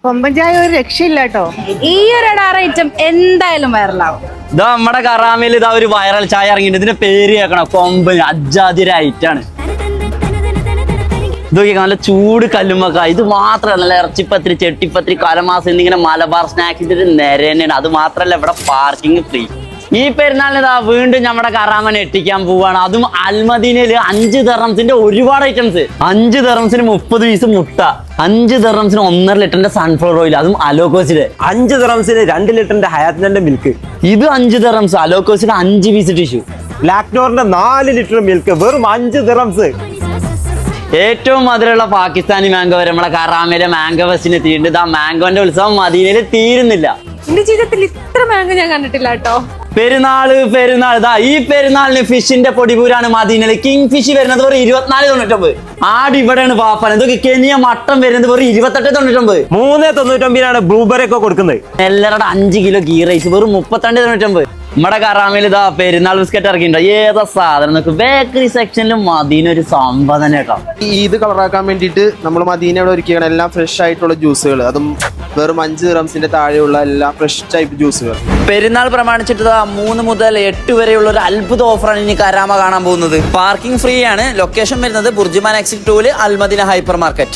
കൊമ്പൻ ചായ ഒരു രക്ഷയില്ല കേട്ടോ. ഈ ഒരു അടാർ ഐറ്റം എന്തായാലും വൈറലാവും. ഇതാ നമ്മുടെ കറാമയിൽ ഇതാ ഒരു വൈറൽ ചായ ഇറങ്ങിയിട്ട് ഇതിന്റെ പേര് കേൾക്കണം, കൊമ്പൻ. അജാതി ഐറ്റാണ് ഇതൊക്കെ. നല്ല ചൂട് കല്ലുമ്മക്ക. ഇത് മാത്രമല്ല, നല്ല ഇറച്ചിപ്പത്തിരി, ചെട്ടിപ്പത്തിരി, കലമാസം എന്നിങ്ങനെ മലബാർ സ്നാക്സിന്റെ ഒരു നിര തന്നെയാണ്. അത് മാത്രല്ല ഇവിടെ പാർക്കിംഗ് ഫ്രീ. ഈ പെരുന്നാളിന് ഇതാ വീണ്ടും നമ്മുടെ കറാമനെ എത്തിക്കാൻ പോവാണ്. അതും അൽമദീനയില് 5 ദിർഹംസിന്റെ ഒരുപാട് ഐറ്റംസ്. 5 ദിർഹംസിന് 30 പീസ് മുട്ട, 5 ദിർഹംസിന് 1.5 ലിറ്ററിന്റെ സൺഫ്ലവർ ഓയിൽ, അതും അലോക്കോസില്. 5 ദിർഹംസിന് 2 ലിറ്ററിന്റെ ഹയാത്തിന്റെ മിൽക്ക്. ഇത് 5 ദിർഹംസ്. അലോക്കോസിന് 5 പീസ് ടിഷ്യൂ. ലാക്ടോറിന്റെ 4 ലിറ്റർ മിൽക്ക് വെറും 5 ദിർഹംസ്. ഏറ്റവും മധുരമുള്ള പാകിസ്ഥാനി മാംഗോ വരെ നമ്മളെ കറാമയിലെ മാംഗോ ഫെസ്റ്റിന് എത്തിയിട്ടുണ്ട്. ആ മാംഗോന്റെ ഉത്സവം മദീനയിൽ തീരുന്നില്ല. എന്റെ ജീവിതത്തിൽ ഇത്ര മാംഗോ ഞാൻ കണ്ടിട്ടില്ല കേട്ടോ. പെരുന്നാൾ ഇതാ ഈ പെരുന്നാളിന് ഫിഷിന്റെ പൊടിപൂരാണ് മദീനയില്. കിങ് ഫിഷ് വരുന്നത് വെറും 24.99. ആട് ഇവിടെയാണ് പാപ്പാൻ. ഇതൊക്കെ കെനിയ മട്ടൻ വരുന്നത് വെറും 28.99. 3.99 ബ്ലൂബെറി ഒക്കെ കൊടുക്കുന്നത്. എല്ലാവരുടെ 5 കിലോ ഗീ റൈസ് വെറും 32.99. നമ്മുടെ കറാമയിൽ ഇതാ പെരുന്നാൾ ബിസ്ക്കറ്റ് ഇറക്കിയിട്ടുണ്ട്. ഏതാ സാധനം നോക്ക്. ബേക്കറി സെക്ഷനിലും മദീന ഒരു സംഭവം കേട്ടോ. ഈദ് കളറാക്കാൻ വേണ്ടിയിട്ട് നമ്മൾ മദീന ഇവിടെ ഒരുക്കിയാണ് എല്ലാം ഫ്രഷ് ആയിട്ടുള്ള ജ്യൂസുകൾ. അതും വെറും 5 ദിർഹംസിന്റെ താഴെയുള്ള എല്ലാ ഫ്രഷ് ടൈപ്പ് ജ്യൂസുകൾ. പെരുന്നാൾ പ്രമാണിച്ചിട്ട് 3 മുതൽ 8 വരെയുള്ള ഒരു അത്ഭുത ഓഫറാണ് ഇനി കരാമ കാണാൻ പോകുന്നത്. പാർക്കിംഗ് ഫ്രീ ആണ്. ലൊക്കേഷൻ വരുന്നത് BurJuman exit 2 Al Madina hyper market.